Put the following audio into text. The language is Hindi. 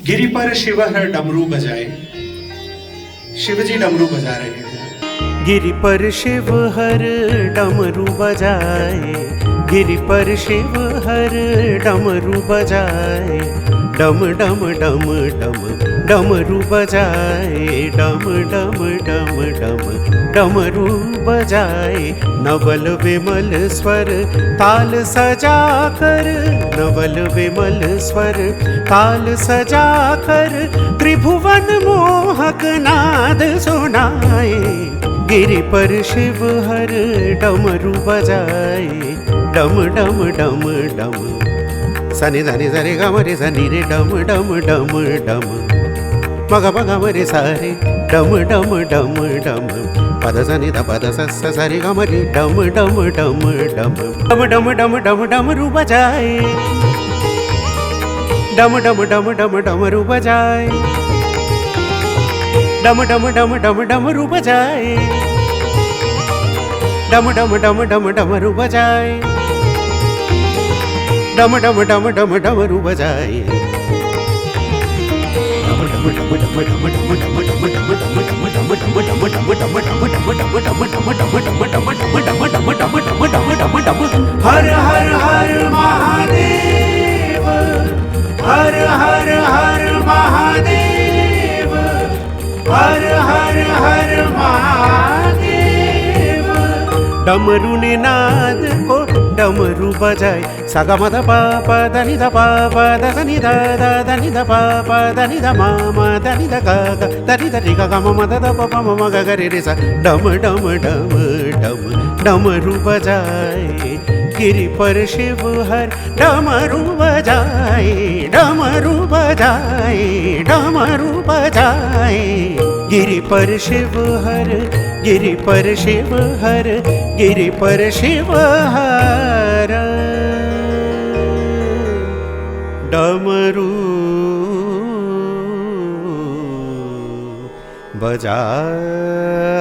गिरि पर शिवहर डमरू बजाए। शिवजी डमरू बजा रहे हैं। गिरि पर शिव हर डमरू बजाए, गिरि पर शिव हर डमरू बजाए, डम डम डम डम डमरू बजाए, डम डम डम डम डमरू बजाए। नवल विमल स्वर ताल सजा कर, नवल विमल स्वर ताल सजा कर, त्रिभुवन मोहक नाद सुनाए। गिरि पर शिव हर डमरू बजाए, डम डम डम डम सनि धनि सरे ग मरे सनि रे डम डम डम डम मग मग मरे सारे डम डम डम डम पद सनि ध पद स सरे ग मरे डम डम डम डम डम डम डम डम डमरू बजाए, डम डम डम डम डमरू बजाए, डम डम डम डम डमरू बजाए, डम डम डम डम डमरू बजाए, डम डम डम डम डमरू बजाए, हर हर हर महादेव, हर हर हर महादेव, हर हर हर महादेव। डमरू ने नाद को डमरू बजाए, सगा मद पा पा దని ద पा पा దని ద ద దని ద पा पा దని ద मा मा దని ద ग ग దని ద రి ग ग म म द द प प म म ग ग रे रे सा डम डम डम डम डमरू बजाए। गिरि पर शिव हर डमरू बजाए, डमरू बजाए, डमरू बजाए। गिरि पर शिव हर, गिरि पर शिव हर, गिरि पर शिव हर डमरू बजाए।